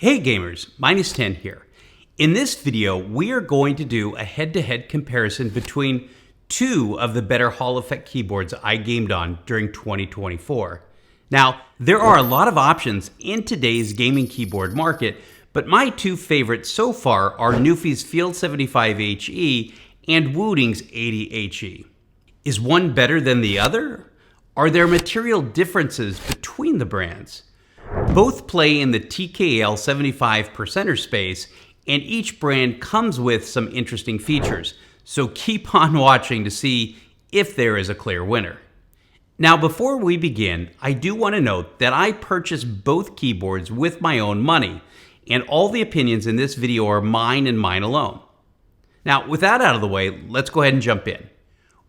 Hey gamers, Minus10 here. In this video, we are going to do a head-to-head comparison between two of the better Hall effect keyboards I gamed on during 2024. Now, there are a lot of options in today's gaming keyboard market, but my two favorites so far are NuPhy's Field75HE and Wooting's 80HE. Is one better than the other? Are there material differences between the brands? Both play in the TKL 75% space, and each brand comes with some interesting features, so keep on watching to see if there is a clear winner. Now, before we begin, I do want to note that I purchased both keyboards with my own money, and all the opinions in this video are mine and mine alone. Now, with that out of the way, let's go ahead and jump in.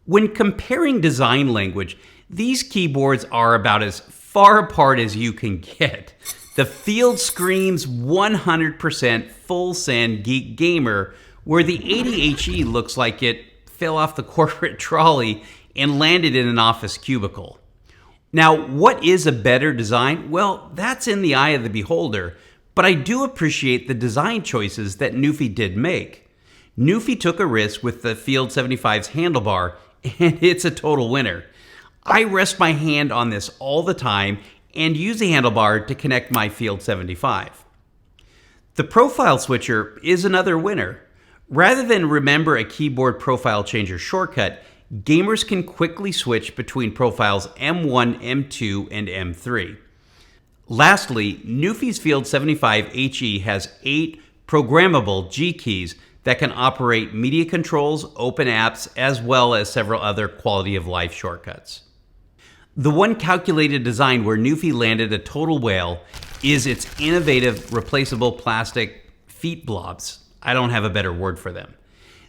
When comparing design language, these keyboards are about as far apart as you can get. The Field screams 100% full send geek gamer, where the 80HE looks like it fell off the corporate trolley and landed in an office cubicle. Now, what is a better design? Well, that's in the eye of the beholder, but I do appreciate the design choices that NuPhy did make. NuPhy took a risk with the Field75's handlebar, and it's a total winner. I rest my hand on this all the time and use the handlebar to connect my Field75. The profile switcher is another winner. Rather than remember a keyboard profile changer shortcut, gamers can quickly switch between profiles M1, M2, and M3. Lastly, NuPhy's Field75HE has 8 programmable G keys that can operate media controls, open apps, as well as several other quality of life shortcuts. The one calculated design where NuPhy landed a total whale is its innovative replaceable plastic feet blobs. I don't have a better word for them.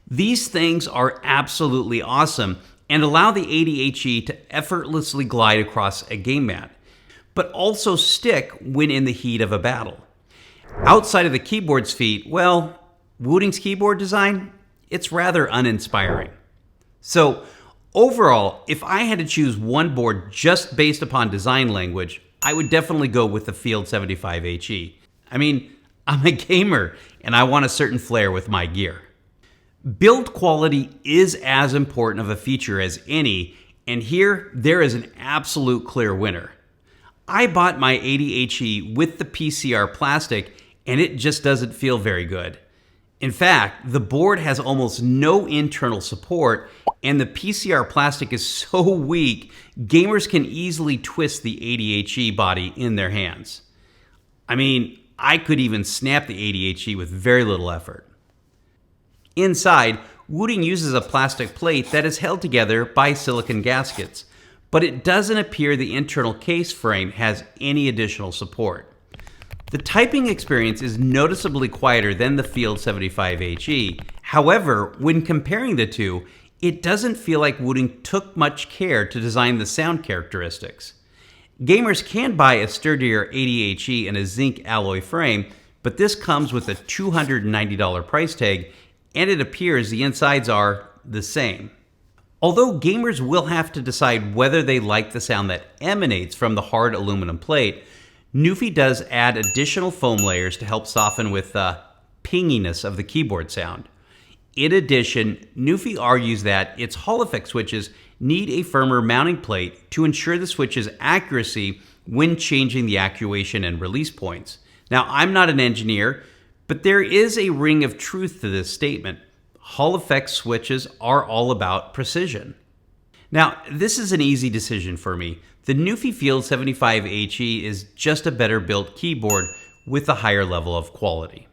These things are absolutely awesome and allow the 80HE to effortlessly glide across a game mat, but also stick when in the heat of a battle. Outside of the keyboard's feet, well, Wooting's keyboard design, it's rather uninspiring. So, overall, if I had to choose one board just based upon design language, I would definitely go with the Field75HE. I mean, I'm a gamer and I want a certain flair with my gear. Build quality is as important of a feature as any, and here there is an absolute clear winner. I bought my 80HE with the PCR plastic and it just doesn't feel very good. In fact, the board has almost no internal support, and the PCR plastic is so weak, gamers can easily twist the 80HE body in their hands. I mean, I could even snap the 80HE with very little effort. Inside, Wooting uses a plastic plate that is held together by silicon gaskets, but it doesn't appear the internal case frame has any additional support. The typing experience is noticeably quieter than the Field75HE. However, when comparing the two, it doesn't feel like Wooting took much care to design the sound characteristics. Gamers can buy a sturdier 80HE in a zinc alloy frame, but this comes with a $290 price tag, and it appears the insides are the same. Although gamers will have to decide whether they like the sound that emanates from the hard aluminum plate, NuPhy does add additional foam layers to help soften with the pinginess of the keyboard sound. In addition, NuPhy argues that its Hall effect switches need a firmer mounting plate to ensure the switch's accuracy when changing the actuation and release points. Now, I'm not an engineer, but there is a ring of truth to this statement. Hall effect switches are all about precision. Now, this is an easy decision for me. The NuPhy Field75HE is just a better built keyboard with a higher level of quality.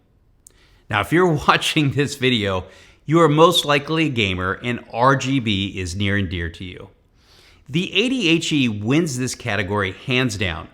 Now, if you're watching this video, you are most likely a gamer and RGB is near and dear to you. The 80HE wins this category hands down.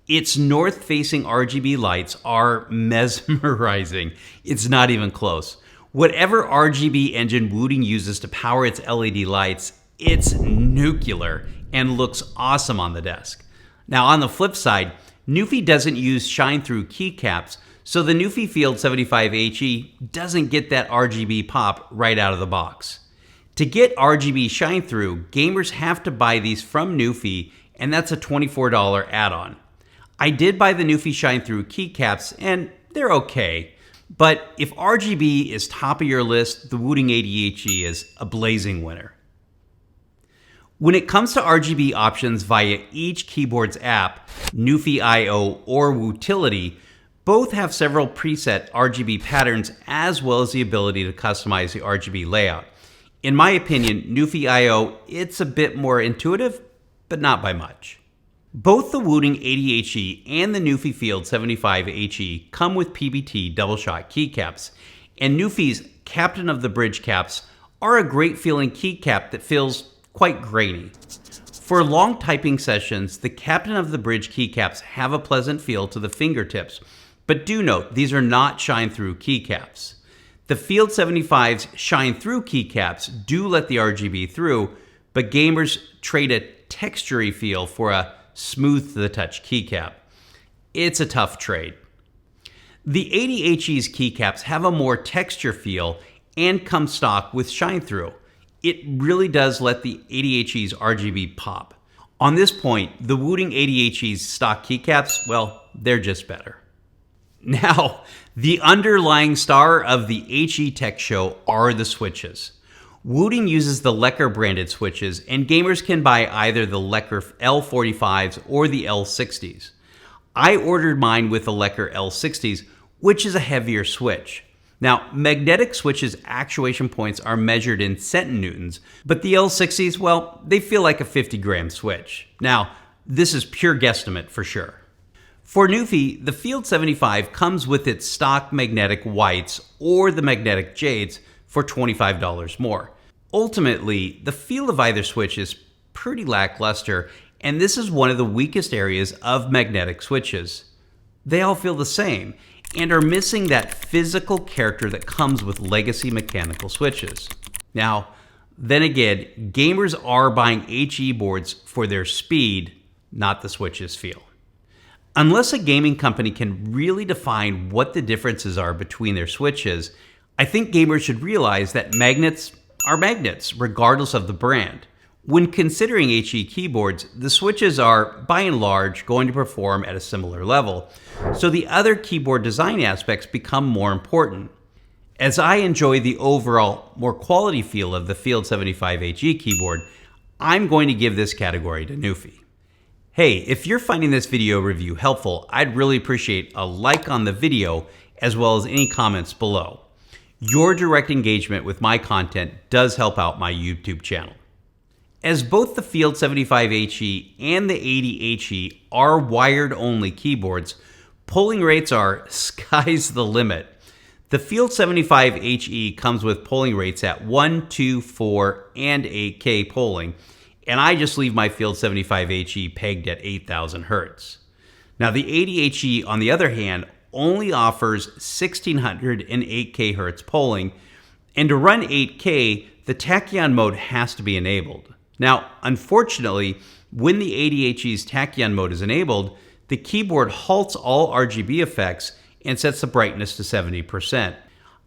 Its north-facing RGB lights are mesmerizing. It's not even close. Whatever RGB engine Wooting uses to power its LED lights, it's nuclear and looks awesome on the desk. Now, on the flip side, NuPhy doesn't use shine-through keycaps, so the NuPhy Field75HE doesn't get that RGB pop right out of the box. To get RGB shine-through, gamers have to buy these from NuPhy, and that's a $24 add-on. I did buy the NuPhy shine-through keycaps, and they're okay. But if RGB is top of your list, the Wooting 80HE is a blazing winner. When it comes to RGB options via each keyboard's app, NuPhy IO or Wootility, both have several preset RGB patterns as well as the ability to customize the RGB layout. In my opinion, NuPhy IO, it's a bit more intuitive, but not by much. Both the Wooting 80HE and the NuPhy Field75HE come with PBT double shot keycaps, and NuPhy's Captain of the Bridge caps are a great feeling keycap that feels quite grainy. For long typing sessions, the Captain of the Bridge keycaps have a pleasant feel to the fingertips, but do note these are not shine-through keycaps. The Field75's shine-through keycaps do let the RGB through, but gamers trade a textury feel for a smooth-to-the-touch keycap. It's a tough trade. The 80HE's keycaps have a more texture feel and come stock with shine-through. It really does let the 80HE's RGB pop. On this point, the Wooting 80HE's stock keycaps, well, they're just better. Now, the underlying star of the HE Tech Show are the switches. Wooting uses the Lecker branded switches, and gamers can buy either the Lecker L45s or the L60s. I ordered mine with the Lecker L60s, which is a heavier switch. Now, magnetic switches' actuation points are measured in centinewtons, but the L60s, well, they feel like a 50-gram switch. Now, this is pure guesstimate for sure. For NuPhy, the Field75 comes with its stock magnetic whites or the magnetic jades for $25 more. Ultimately, the feel of either switch is pretty lackluster, and this is one of the weakest areas of magnetic switches. They all feel the same, and are missing that physical character that comes with legacy mechanical switches. Now, then again, gamers are buying HE boards for their speed, not the switches feel. Unless a gaming company can really define what the differences are between their switches, I think gamers should realize that magnets are magnets, regardless of the brand. When considering HE keyboards, the switches are, by and large, going to perform at a similar level, so the other keyboard design aspects become more important. As I enjoy the overall, more quality feel of the Field75HE keyboard, I'm going to give this category to NuPhy. Hey, if you're finding this video review helpful, I'd really appreciate a like on the video as well as any comments below. Your direct engagement with my content does help out my YouTube channel. As both the Field75HE and the 80HE are wired-only keyboards, polling rates are sky's the limit. The Field75HE comes with polling rates at 1, 2, 4, and 8K polling, and I just leave my Field75HE pegged at 8,000 Hz. Now the 80HE, on the other hand, only offers 1600 and 8K Hertz polling, and to run 8K, the tachyon mode has to be enabled. Now, unfortunately, when the 80HE's tachyon mode is enabled, the keyboard halts all RGB effects and sets the brightness to 70%.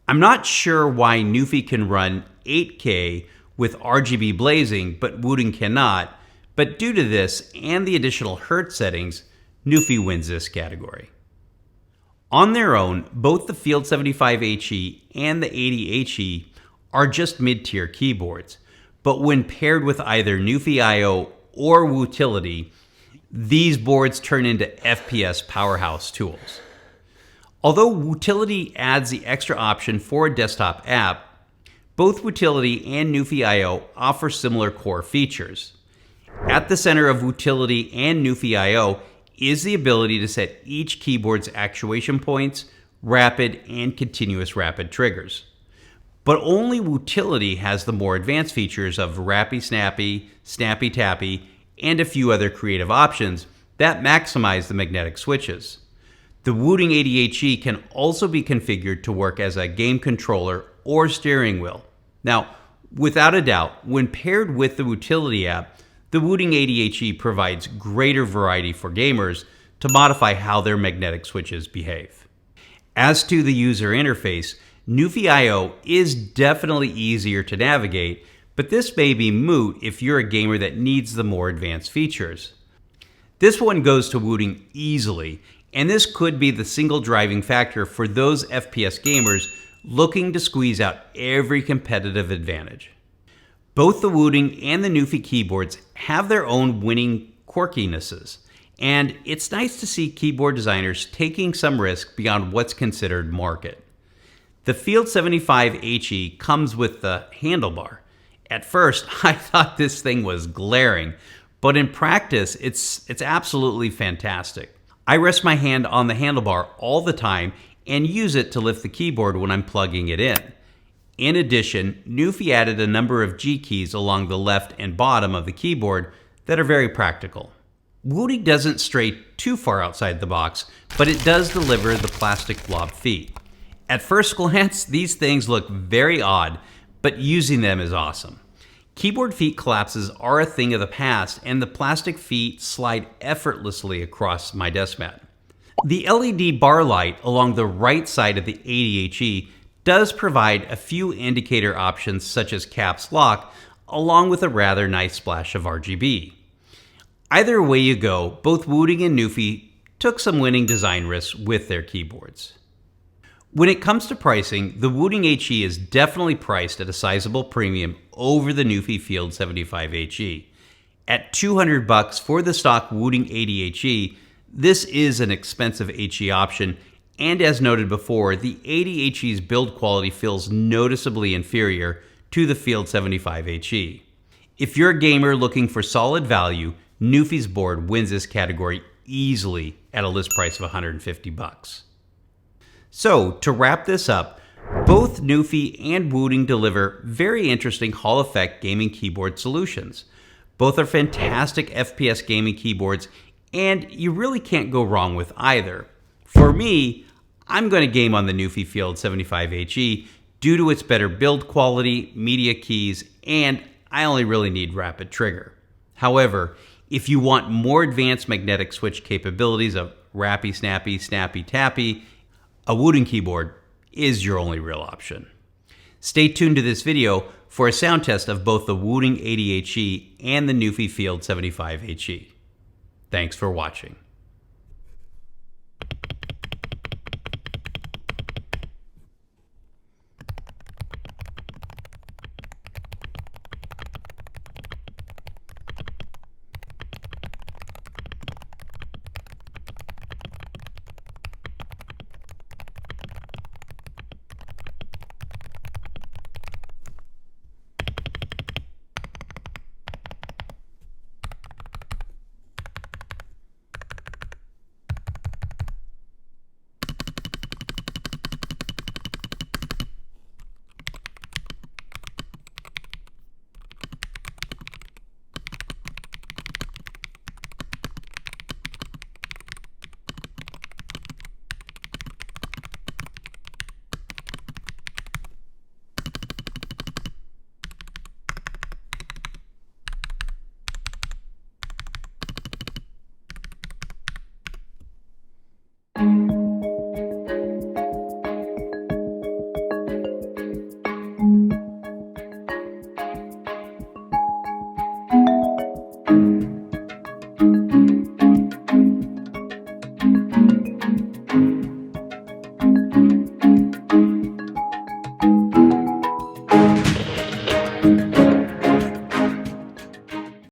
I'm not sure why NuPhy can run 8K with RGB blazing, but Wooting cannot, but due to this and the additional Hertz settings, NuPhy wins this category. On their own, both the Field75HE and the 80HE are just mid-tier keyboards, but when paired with either NuPhy IO or Wootility, these boards turn into FPS powerhouse tools. Although Wootility adds the extra option for a desktop app, both Wootility and NuPhy IO offer similar core features. At the center of Wootility and NuPhy IO is the ability to set each keyboard's actuation points, rapid and continuous rapid triggers. But only Wootility has the more advanced features of Rappy Snappy, Snappy Tappy, and a few other creative options that maximize the magnetic switches. The Wooting 80HE can also be configured to work as a game controller or steering wheel. Now, without a doubt, when paired with the Wootility app, the Wooting 80HE provides greater variety for gamers to modify how their magnetic switches behave. As to the user interface, NuPhy IO is definitely easier to navigate, but this may be moot if you're a gamer that needs the more advanced features. This one goes to Wooting easily, And this could be the single driving factor for those FPS gamers looking to squeeze out every competitive advantage. Both the Wooting and the NuPhy keyboards have their own winning quirkinesses, and it's nice to see keyboard designers taking some risk beyond what's considered market. The Field75HE comes with the handlebar. At first, I thought this thing was glaring, but in practice, it's absolutely fantastic. I rest my hand on the handlebar all the time and use it to lift the keyboard when I'm plugging it in. In addition, NuPhy added a number of G keys along the left and bottom of the keyboard that are very practical. Wooting doesn't stray too far outside the box, but it does deliver the plastic blob feet. At first glance, these things look very odd, but using them is awesome. Keyboard feet collapses are a thing of the past, and the plastic feet slide effortlessly across my desk mat. The LED bar light along the right side of the 80HE does provide a few indicator options such as caps lock, along with a rather nice splash of RGB. Either way you go, both Wooting and NuPhy took some winning design risks with their keyboards. When it comes to pricing, the Wooting HE is definitely priced at a sizable premium over the NuPhy Field75HE. At $200 for the stock Wooting 80HE, this is an expensive HE option, and as noted before, the 80HE's build quality feels noticeably inferior to the Field75HE. If you're a gamer looking for solid value, NuPhy's board wins this category easily at a list price of $150. So, to wrap this up, both NuPhy and Wooting deliver very interesting Hall effect gaming keyboard solutions. Both are fantastic FPS gaming keyboards, and you really can't go wrong with either. For me, I'm going to game on the NuPhy Field75HE due to its better build quality, media keys, and I only really need rapid trigger. However, if you want more advanced magnetic switch capabilities of rappy, snappy, snappy, tappy, a Wooting keyboard is your only real option. Stay tuned to this video for a sound test of both the Wooting 80HE and the NuPhy Field75HE. Thanks for watching.